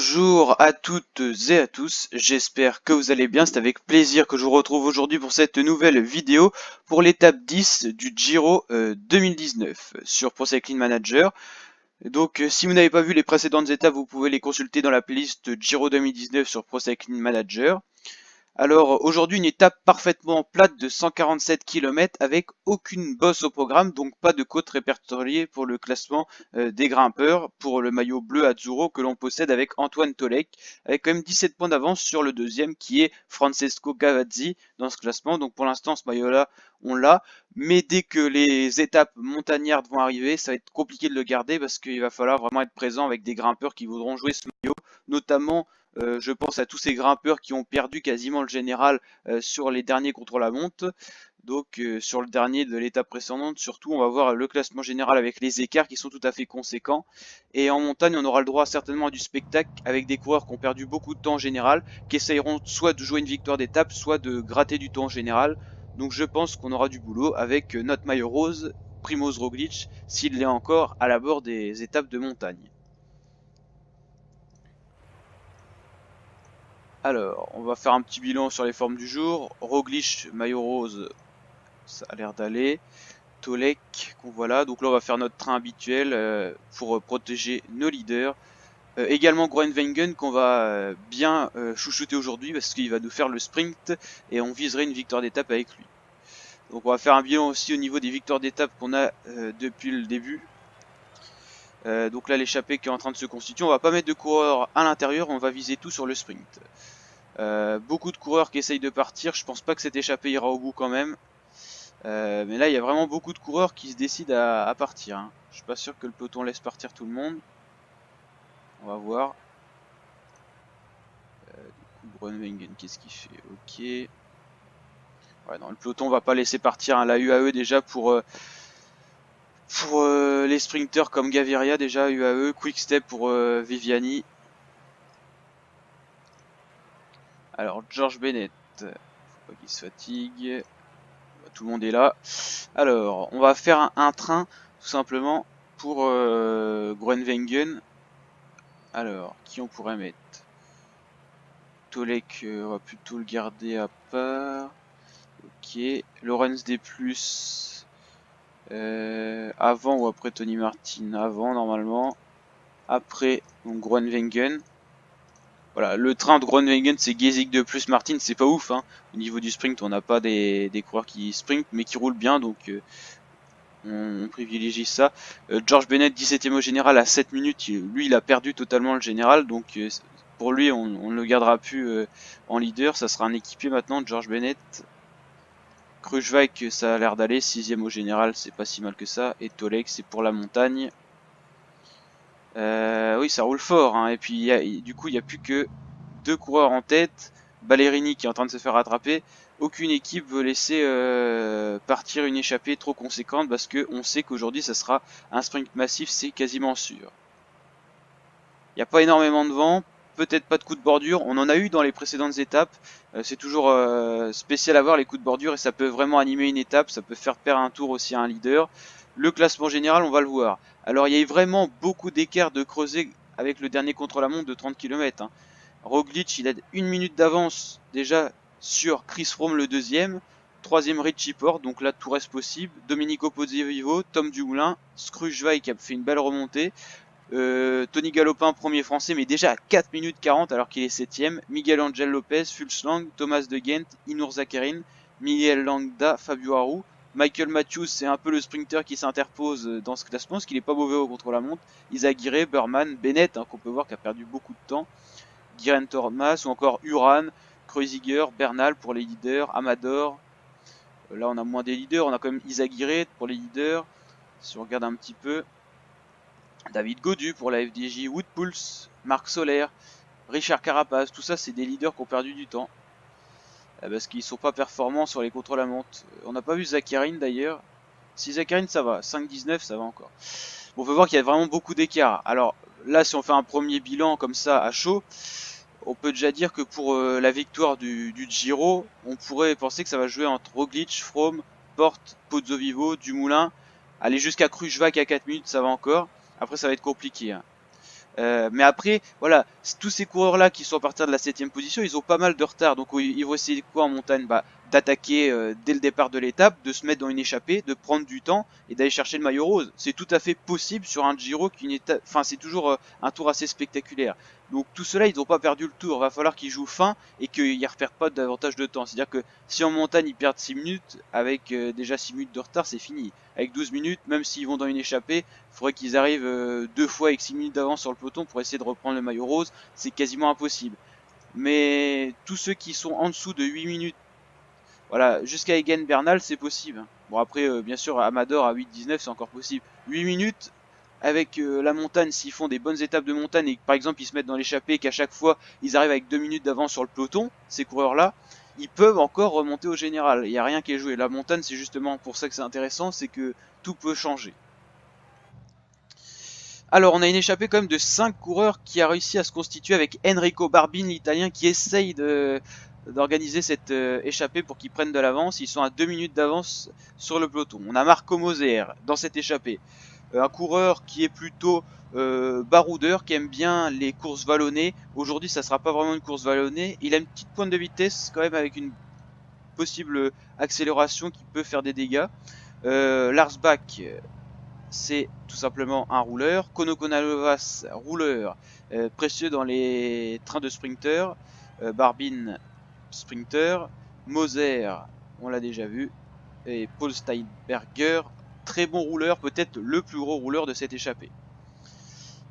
Bonjour à toutes et à tous, j'espère que vous allez bien, c'est avec plaisir que je vous retrouve aujourd'hui pour cette nouvelle vidéo pour l'étape 10 du Giro 2019 sur Pro Cycling Manager. Donc si vous n'avez pas vu les précédentes étapes, vous pouvez les consulter dans la playlist Giro 2019 sur Pro Cycling Manager. Alors aujourd'hui une étape parfaitement plate de 147 km avec aucune bosse au programme, donc pas de côte répertoriée pour le classement des grimpeurs pour le maillot bleu Azzurro que l'on possède avec Antoine Tolek, avec quand même 17 points d'avance sur le deuxième qui est Francesco Gavazzi dans ce classement. Donc pour l'instant ce maillot-là on l'a, mais dès que les étapes montagnardes vont arriver, ça va être compliqué de le garder parce qu'il va falloir vraiment être présent avec des grimpeurs qui voudront jouer ce maillot, notamment je pense à tous ces grimpeurs qui ont perdu quasiment le général sur les derniers contre-la-montre. Donc sur le dernier de l'étape précédente, surtout on va voir le classement général avec les écarts qui sont tout à fait conséquents. Et en montagne on aura le droit certainement à du spectacle avec des coureurs qui ont perdu beaucoup de temps en général, qui essayeront soit de jouer une victoire d'étape, soit de gratter du temps en général. Donc je pense qu'on aura du boulot avec notre maillot rose, Primoz Roglic, s'il l'est encore à l'abord des étapes de montagne. Alors, on va faire un petit bilan sur les formes du jour. Roglic, maillot rose, ça a l'air d'aller. Tolek, qu'on voit là. Donc là, on va faire notre train habituel pour protéger nos leaders. Également Groenewegen qu'on va bien chouchouter aujourd'hui parce qu'il va nous faire le sprint et on viserait une victoire d'étape avec lui. Donc on va faire un bilan aussi au niveau des victoires d'étape qu'on a depuis le début. Donc là, l'échappée qui est en train de se constituer. On va pas mettre de coureurs à l'intérieur, on va viser tout sur le sprint. Beaucoup de coureurs qui essayent de partir, je pense pas que cette échappée ira au bout quand même. Mais là il y a vraiment beaucoup de coureurs qui se décident à partir. Hein. Je suis pas sûr que le peloton laisse partir tout le monde. On va voir. Du coup Groenewegen, qu'est-ce qu'il fait? Ok. Ouais, non, le peloton va pas laisser partir hein. La UAE déjà pour les sprinters comme Gaviria déjà, UAE, Quickstep pour Viviani. Alors George Bennett, faut pas qu'il se fatigue. Tout le monde est là. Alors, on va faire un train, tout simplement, pour Groenewegen. Alors, qui on pourrait mettre? Tolek, on va plutôt le garder à part. Ok. Lorenz des plus. Avant ou après Tony Martin? Avant, normalement. Après, donc Groenewegen. Voilà, le train de Groenewegen, c'est Geizik de plus Martin, c'est pas ouf. Hein. Au niveau du sprint, on n'a pas des coureurs qui sprintent, mais qui roulent bien, donc on privilégie ça. George Bennett, 17ème au général à 7 minutes. Lui, il a perdu totalement le général. Donc, pour lui, on ne le gardera plus en leader. Ça sera un équipier maintenant, George Bennett. Kruijswijk, ça a l'air d'aller. 6ème au général, c'est pas si mal que ça. Et Tolek, c'est pour la montagne. Oui, ça roule fort. Hein. Et puis, du coup, il n'y a plus que 2 coureurs en tête. Ballerini qui est en train de se faire rattraper. Aucune équipe veut laisser partir une échappée trop conséquente parce que on sait qu'aujourd'hui ça sera un sprint massif, c'est quasiment sûr. Il n'y a pas énormément de vent, peut-être pas de coups de bordure, on en a eu dans les précédentes étapes, c'est toujours spécial à voir les coups de bordure et ça peut vraiment animer une étape, ça peut faire perdre un tour aussi à un leader. Le classement général, on va le voir. Alors il y a eu vraiment beaucoup d'écart de creuset avec le dernier contre-la-montre de 30 km. Hein. Roglic, il a 1 minute d'avance déjà sur Chris Froome le deuxième. Troisième Richie Porte, donc là tout reste possible. Domenico Pozzovivo, Tom Dumoulin, Kruijswijk qui a fait une belle remontée. Tony Galopin, premier français, mais déjà à 4 minutes 40 alors qu'il est 7ème. Miguel Angel Lopez, Fulslang, Thomas de Gent, Inur Zakarin, Miguel Landa, Fabio Aru. Michael Matthews, c'est un peu le sprinter qui s'interpose dans ce classement, parce qu'il n'est pas mauvais au contre-la-montre. Izagirre, Burman, Bennett, hein, qu'on peut voir qui a perdu beaucoup de temps. Geraint Thomas ou encore Uran, Kreuziger, Bernal pour les leaders, Amador. Là on a moins des leaders, on a quand même Izagirre pour les leaders. Si on regarde un petit peu, David Gaudu pour la FDJ, Woodpulse, Marc Soler, Richard Carapace, tout ça c'est des leaders qui ont perdu du temps. Parce qu'ils sont pas performants sur les contre-la-montre. On n'a pas vu Zakarin d'ailleurs. Si Zakarin ça va, 5-19 ça va encore. Bon, on peut voir qu'il y a vraiment beaucoup d'écart. Alors là si on fait un premier bilan comme ça à chaud, on peut déjà dire que pour la victoire du Giro, on pourrait penser que ça va jouer entre Roglic, Froome, Porte, Pozzovivo, Dumoulin. Aller jusqu'à Kruijswijk à 4 minutes, ça va encore. Après, ça va être compliqué. Hein. Mais après, voilà, tous ces coureurs-là qui sont à partir de la 7ème position, ils ont pas mal de retard. Donc ils vont essayer quoi en montagne? Bah, d'attaquer dès le départ de l'étape, de se mettre dans une échappée, de prendre du temps et d'aller chercher le maillot rose. C'est tout à fait possible sur un Giro qu'une étape, enfin c'est toujours un tour assez spectaculaire. Donc tout cela, ils n'ont pas perdu le tour. Va falloir qu'ils jouent fin et qu'ils ne repèrent pas davantage de temps. C'est-à-dire que si en montagne ils perdent 6 minutes, avec déjà 6 minutes de retard, c'est fini. Avec 12 minutes, même s'ils vont dans une échappée, il faudrait qu'ils arrivent 2 fois avec 6 minutes d'avance sur le peloton pour essayer de reprendre le maillot rose. C'est quasiment impossible. Mais tous ceux qui sont en dessous de 8 minutes, voilà, jusqu'à Egan Bernal, c'est possible. Bon après, bien sûr, Amador à 8-19, c'est encore possible. 8 minutes, avec la montagne, s'ils font des bonnes étapes de montagne et que par exemple ils se mettent dans l'échappée et qu'à chaque fois ils arrivent avec 2 minutes d'avance sur le peloton, ces coureurs-là, ils peuvent encore remonter au général. Il n'y a rien qui est joué. La montagne, c'est justement pour ça que c'est intéressant, c'est que tout peut changer. Alors, on a une échappée quand même de 5 coureurs qui a réussi à se constituer avec Enrico Barbin, l'italien, qui essaye d'organiser cette échappée pour qu'ils prennent de l'avance. Ils sont à 2 minutes d'avance sur le peloton. On a Marco Moser dans cette échappée. Un coureur qui est plutôt baroudeur, qui aime bien les courses vallonnées. Aujourd'hui, ça sera pas vraiment une course vallonnée. Il a une petite pointe de vitesse quand même avec une possible accélération qui peut faire des dégâts. Lars Bach, c'est tout simplement un rouleur. Kono Konalovas, rouleur, précieux dans les trains de sprinter. Barbin, sprinter. Moser, on l'a déjà vu. Et Paul Steinberger, très bon rouleur, peut-être le plus gros rouleur de cette échappée.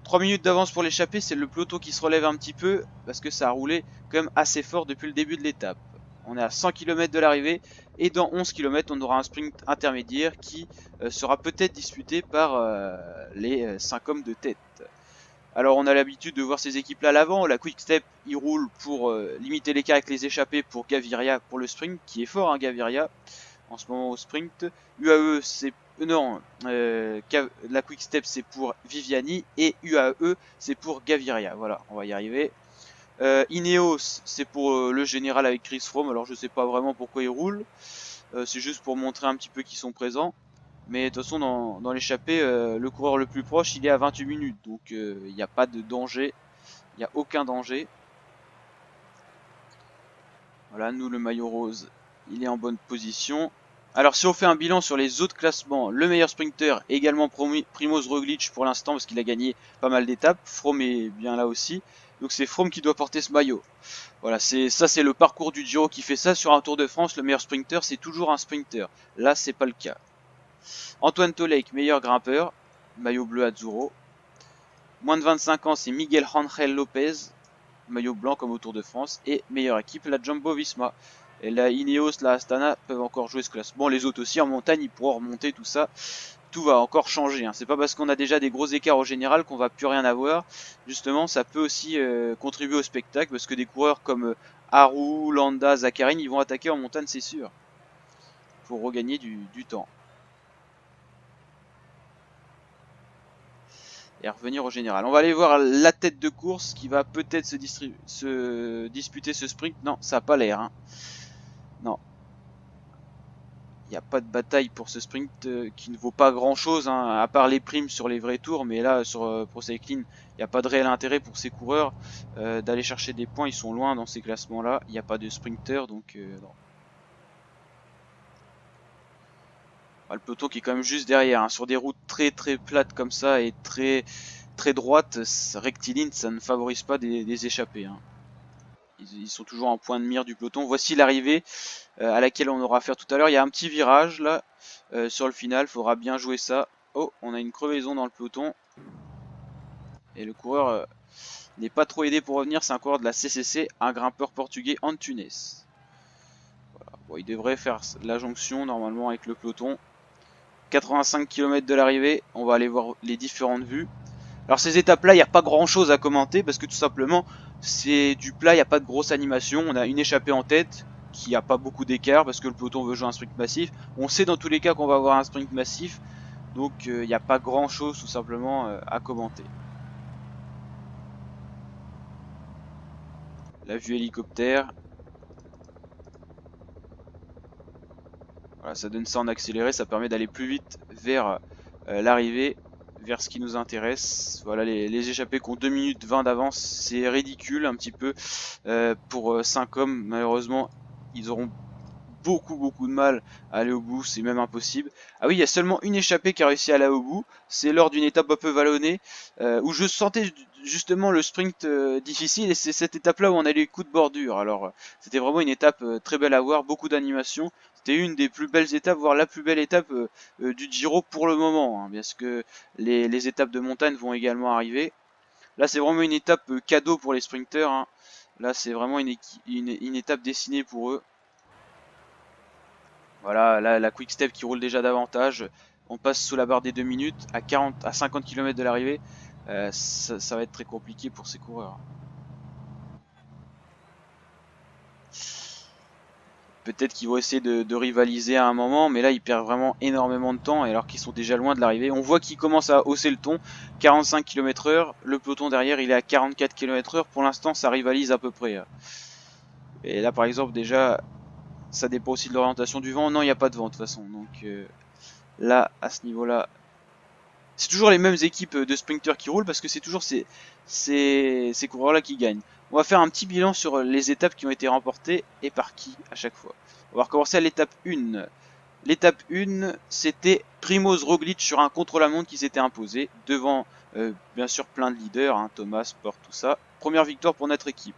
3 minutes d'avance pour l'échappée, c'est le peloton qui se relève un petit peu, parce que ça a roulé quand même assez fort depuis le début de l'étape. On est à 100 km de l'arrivée, et dans 11 km, on aura un sprint intermédiaire qui sera peut-être disputé par les 5 hommes de tête. Alors on a l'habitude de voir ces équipes là à l'avant, la Quick Step il roule pour limiter l'écart avec les échappées pour Gaviria pour le sprint, qui est fort hein, Gaviria en ce moment au sprint. UAE c'est non, la Quick Step c'est pour Viviani et UAE c'est pour Gaviria. Voilà, on va y arriver. Ineos c'est pour le général avec Chris Froome. Alors je sais pas vraiment pourquoi il roule. C'est juste pour montrer un petit peu qu'ils sont présents. Mais de toute façon dans l'échappée, le coureur le plus proche il est à 28 minutes. Donc il n'y a pas de danger. Il n'y a aucun danger. Voilà, nous le maillot rose, il est en bonne position. Alors si on fait un bilan sur les autres classements, le meilleur sprinter est également Primoz Roglic pour l'instant parce qu'il a gagné pas mal d'étapes. Froome est bien là aussi. Donc c'est Froome qui doit porter ce maillot. Voilà, c'est le parcours du Giro qui fait ça. Sur un Tour de France, le meilleur sprinter c'est toujours un sprinter. Là c'est pas le cas. Antoine Tolek, meilleur grimpeur, maillot bleu Azzurro. Moins de 25 ans c'est Miguel Angel Lopez, maillot blanc comme au Tour de France. Et meilleure équipe la Jumbo Visma. Et la Ineos, la Astana peuvent encore jouer ce classement. Les autres aussi en montagne, ils pourront remonter tout ça. Tout va encore changer. Hein. C'est pas parce qu'on a déjà des gros écarts au général qu'on va plus rien avoir. Justement, ça peut aussi contribuer au spectacle parce que des coureurs comme Haru, Landa, Zakharine, ils vont attaquer en montagne, c'est sûr. Pour regagner du temps. Et revenir au général. On va aller voir la tête de course qui va peut-être se disputer ce sprint. Non, ça n'a pas l'air. Hein. Non. Il n'y a pas de bataille pour ce sprint qui ne vaut pas grand chose, hein, à part les primes sur les vrais tours. Mais là, sur Pro Cycling, il n'y a pas de réel intérêt pour ces coureurs d'aller chercher des points. Ils sont loin dans ces classements-là. Il n'y a pas de sprinter, donc non. Le peloton qui est quand même juste derrière, hein, sur des routes très très plates comme ça et très très droites, rectiligne, ça ne favorise pas des échappées. Hein. Ils sont toujours en point de mire du peloton. Voici l'arrivée à laquelle on aura affaire tout à l'heure. Il y a un petit virage là sur le final, il faudra bien jouer ça. Oh, on a une crevaison dans le peloton. Et le coureur n'est pas trop aidé pour revenir, c'est un coureur de la CCC, un grimpeur portugais Antunes. Voilà. Bon, il devrait faire la jonction normalement avec le peloton. 85 km de l'arrivée, on va aller voir les différentes vues. Alors ces étapes là, il n'y a pas grand chose à commenter parce que tout simplement c'est du plat, il n'y a pas de grosse animation. On a une échappée en tête qui n'a pas beaucoup d'écart parce que le peloton veut jouer un sprint massif. On sait dans tous les cas qu'on va avoir un sprint massif, donc il n'y a pas grand chose tout simplement à commenter. La vue hélicoptère. Voilà, ça donne ça en accéléré, ça permet d'aller plus vite vers l'arrivée, vers ce qui nous intéresse. Voilà, les échappés qui ont 2 minutes 20 d'avance, c'est ridicule un petit peu pour 5 hommes. Malheureusement, ils auront beaucoup de mal à aller au bout, c'est même impossible. Ah oui, il y a seulement une échappée qui a réussi à aller au bout, c'est lors d'une étape un peu vallonnée, où je sentais justement le sprint difficile, et c'est cette étape là où on a les coups de bordure. Alors c'était vraiment une étape très belle à voir, beaucoup d'animation, c'était une des plus belles étapes, voire la plus belle étape du Giro pour le moment, hein, parce que les étapes de montagne vont également arriver. Là c'est vraiment une étape cadeau pour les sprinters, hein. Là c'est vraiment une étape dessinée pour eux. Voilà, là, la quick step qui roule déjà davantage. On passe sous la barre des 2 minutes à 50 km de l'arrivée. Ça va être très compliqué pour ces coureurs. Peut-être qu'ils vont essayer de rivaliser à un moment, mais là ils perdent vraiment énormément de temps, et alors qu'ils sont déjà loin de l'arrivée. On voit qu'ils commencent à hausser le ton, 45 km/h, le peloton derrière il est à 44 km/h, pour l'instant ça rivalise à peu près. Et là par exemple déjà, ça dépend aussi de l'orientation du vent. Non, il n'y a pas de vent de toute façon, donc là à ce niveau-là, c'est toujours les mêmes équipes de sprinters qui roulent, parce que c'est toujours ces coureurs-là qui gagnent. On va faire un petit bilan sur les étapes qui ont été remportées et par qui à chaque fois. On va recommencer à l'étape 1. L'étape 1, c'était Primoz Roglic sur un contre-la-montre qui s'était imposé devant bien sûr plein de leaders, hein, Thomas, Porte, tout ça. Première victoire pour notre équipe.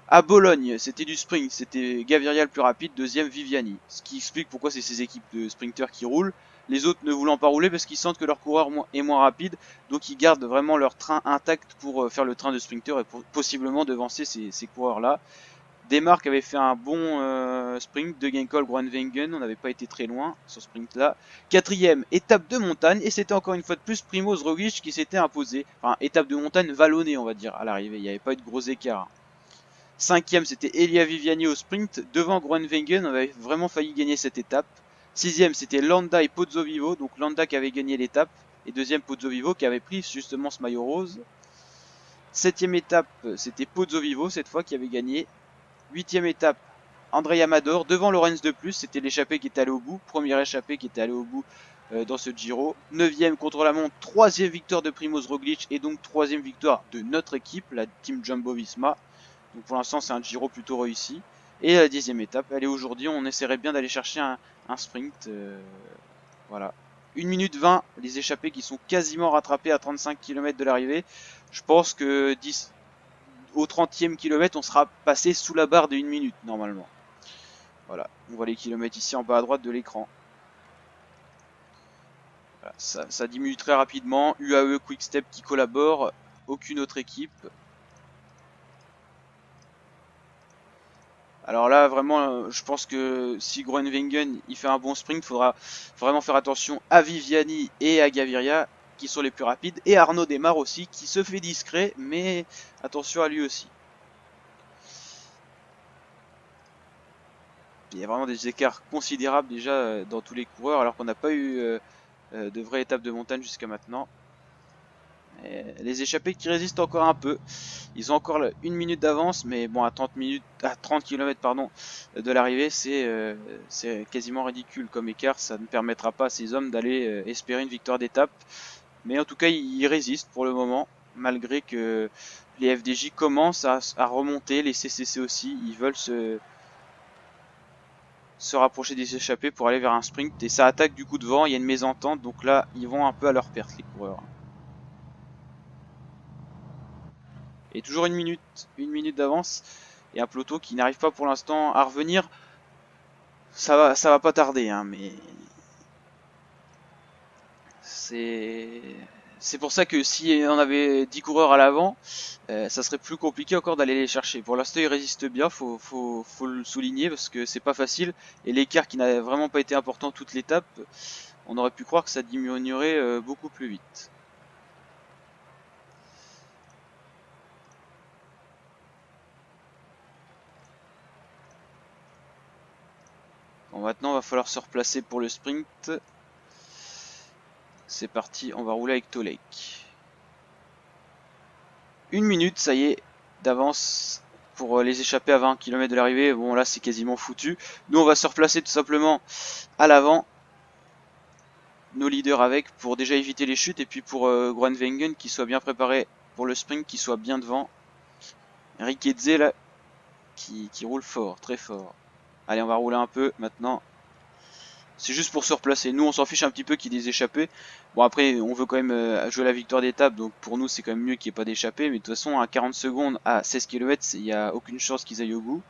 À Bologne, c'était du sprint, c'était Gaviria le plus rapide, deuxième Viviani. Ce qui explique pourquoi c'est ces équipes de sprinters qui roulent. Les autres ne voulant pas rouler parce qu'ils sentent que leur coureur est moins rapide, donc ils gardent vraiment leur train intact pour faire le train de sprinter et pour possiblement devancer ces coureurs-là. Desmarques avait fait un bon sprint, de Genkol, Groenewegen, on n'avait pas été très loin sur ce sprint-là. Quatrième, étape de montagne, et c'était encore une fois de plus Primoz Roglic qui s'était imposé. Enfin, étape de montagne vallonnée, on va dire, à l'arrivée, il n'y avait pas eu de gros écarts. Cinquième, c'était Elia Viviani au sprint, devant Groenewegen, on avait vraiment failli gagner cette étape. Sixième, c'était Landa et Pozzovivo, donc Landa qui avait gagné l'étape, et deuxième Pozzovivo qui avait pris justement ce maillot rose. Septième étape, c'était Pozzovivo cette fois qui avait gagné. Huitième étape, André Amador, devant Lorenz de Plus, c'était l'échappée qui était allé au bout, première échappée qui était allé au bout dans ce Giro. Neuvième contre la montre, troisième victoire de Primoz Roglic, et donc troisième victoire de notre équipe, la Team Jumbo-Visma. Donc pour l'instant c'est un Giro plutôt réussi. Et la 10e étape, allez, aujourd'hui on essaierait bien d'aller chercher un sprint. Voilà. 1 minute 20, les échappés qui sont quasiment rattrapés à 35 km de l'arrivée. Je pense que au 30e kilomètre on sera passé sous la barre de 1 minute normalement. Voilà, on voit les kilomètres ici en bas à droite de l'écran. Voilà, ça diminue très rapidement. UAE, Quickstep qui collabore, aucune autre équipe. Alors là, vraiment, je pense que si Groenewegen il fait un bon sprint, il faudra vraiment faire attention à Viviani et à Gaviria, qui sont les plus rapides, et Arnaud Desmar aussi, qui se fait discret, mais attention à lui aussi. Il y a vraiment des écarts considérables déjà dans tous les coureurs, alors qu'on n'a pas eu de vraies étapes de montagne jusqu'à maintenant. Les échappés qui résistent encore un peu. Ils ont encore 1 minute d'avance, mais bon, à 30 km pardon, de l'arrivée, c'est quasiment ridicule comme écart. Ça ne permettra pas à ces hommes d'aller espérer une victoire d'étape. Mais en tout cas, ils résistent pour le moment, malgré que les FDJ commencent à remonter, les CCC aussi. Ils veulent se rapprocher des échappés pour aller vers un sprint. Et ça attaque du coup de vent, il y a une mésentente. Donc là, ils vont un peu à leur perte, les coureurs. Et toujours 1 minute d'avance, et un peloton qui n'arrive pas pour l'instant à revenir. Ça va pas tarder, hein, mais c'est pour ça que si on avait 10 coureurs à l'avant, ça serait plus compliqué encore d'aller les chercher. Pour l'instant, ils résistent bien, faut le souligner, parce que c'est pas facile, et l'écart qui n'a vraiment pas été important toute l'étape, on aurait pu croire que ça diminuerait beaucoup plus vite. Bon, maintenant, il va falloir se replacer pour le sprint. C'est parti, on va rouler avec Tolek. 1 minute, ça y est, d'avance pour les échapper à 20 km de l'arrivée. Bon, là, c'est quasiment foutu. Nous, on va se replacer tout simplement à l'avant. nos leaders avec pour déjà éviter les chutes et puis pour Groenewegen qui soit bien préparé pour le sprint, qui soit bien devant. Riquetze là qui roule fort, très fort. Allez, on va rouler un peu maintenant. C'est juste pour se replacer. Nous, on s'en fiche un petit peu qu'il y ait des échappées. Bon, après, on veut quand même jouer la victoire d'étape, donc pour nous, c'est quand même mieux qu'il n'y ait pas d'échappée. Mais de toute façon, à 40 secondes, à 16 km, il n'y a aucune chance qu'ils aillent au bout.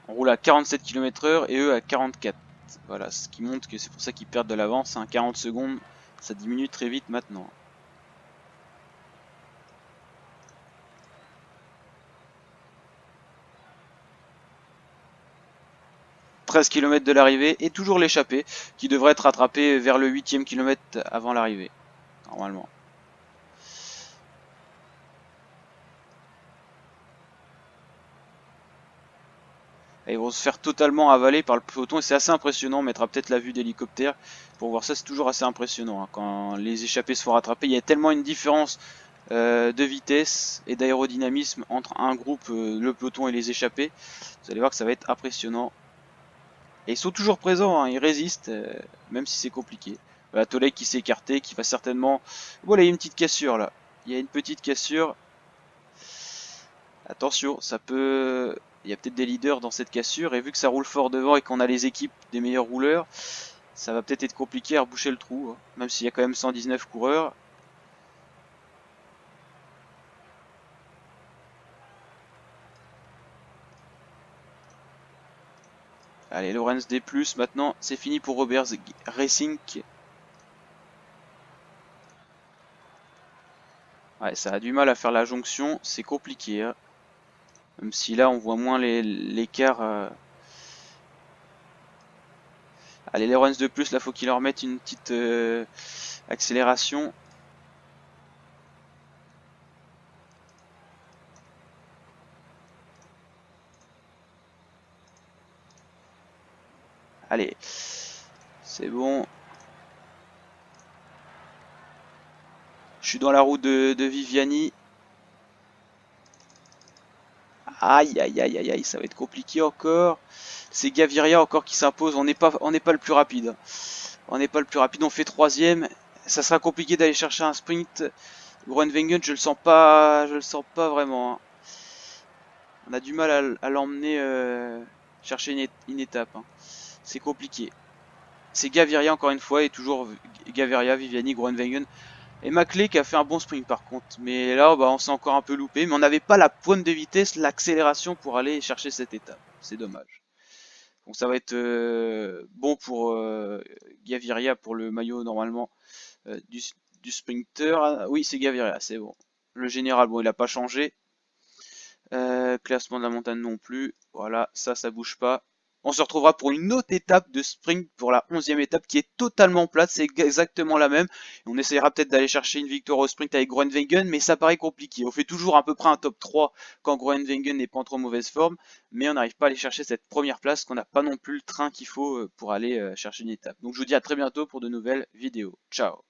On roule à 47 km/h et eux à 44. Voilà, ce qui montre que c'est pour ça qu'ils perdent de l'avance. 40 secondes, ça diminue très vite maintenant. 13 km de l'arrivée et toujours l'échappée qui devrait être rattrapée vers le 8e kilomètre avant l'arrivée, normalement. Et ils vont se faire totalement avaler par le peloton et c'est assez impressionnant. On mettra peut-être la vue d'hélicoptère pour voir ça, c'est toujours assez impressionnant. Hein. Quand les échappés se font rattraper, il y a tellement une différence de vitesse et d'aérodynamisme entre un groupe, le peloton et les échappés. Vous allez voir que ça va être impressionnant. Et ils sont toujours présents, hein, ils résistent, même si c'est compliqué. Voilà, Tolek qui s'est écarté, qui va certainement... Voilà, il y a une petite cassure là. Il y a une petite cassure. Attention, ça peut... Il y a peut-être des leaders dans cette cassure, et vu que ça roule fort devant et qu'on a les équipes des meilleurs rouleurs, ça va peut-être être compliqué à reboucher le trou, hein, même s'il y a quand même 119 coureurs. Allez, Lorenz D+, maintenant, c'est fini pour Robert Racing. Ouais, ça a du mal à faire la jonction, c'est compliqué. Hein. Même si là, on voit moins l'écart. Allez, Lorenz de plus, là, faut qu'il leur mette une petite accélération. Allez, c'est bon. Je suis dans la roue de Viviani. Aïe, aïe, aïe, aïe, aïe, ça va être compliqué encore. C'est Gaviria encore qui s'impose. On n'est pas le plus rapide. On n'est pas le plus rapide. On fait troisième. Ça sera compliqué d'aller chercher un sprint. Groenewegen, je le sens pas vraiment. Hein. On a du mal à l'emmener chercher une étape. Hein. C'est compliqué. C'est Gaviria encore une fois et toujours Gaviria, Viviani, Groenewegen. Et Maclay qui a fait un bon sprint par contre. Mais là, bah, on s'est encore un peu loupé. Mais on n'avait pas la pointe de vitesse, l'accélération pour aller chercher cette étape. C'est dommage. Donc ça va être bon pour Gaviria pour le maillot normalement du sprinter. Ah, oui, c'est Gaviria, c'est bon. Le général, bon, il n'a pas changé. Classement de la montagne non plus. Voilà, ça bouge pas. On se retrouvera pour une autre étape de sprint, pour la 11e étape qui est totalement plate, c'est exactement la même. On essaiera peut-être d'aller chercher une victoire au sprint avec Groenewegen, mais ça paraît compliqué. On fait toujours à peu près un top 3 quand Groenewegen n'est pas en trop mauvaise forme, mais on n'arrive pas à aller chercher cette première place, qu'on n'a pas non plus le train qu'il faut pour aller chercher une étape. Donc je vous dis à très bientôt pour de nouvelles vidéos. Ciao!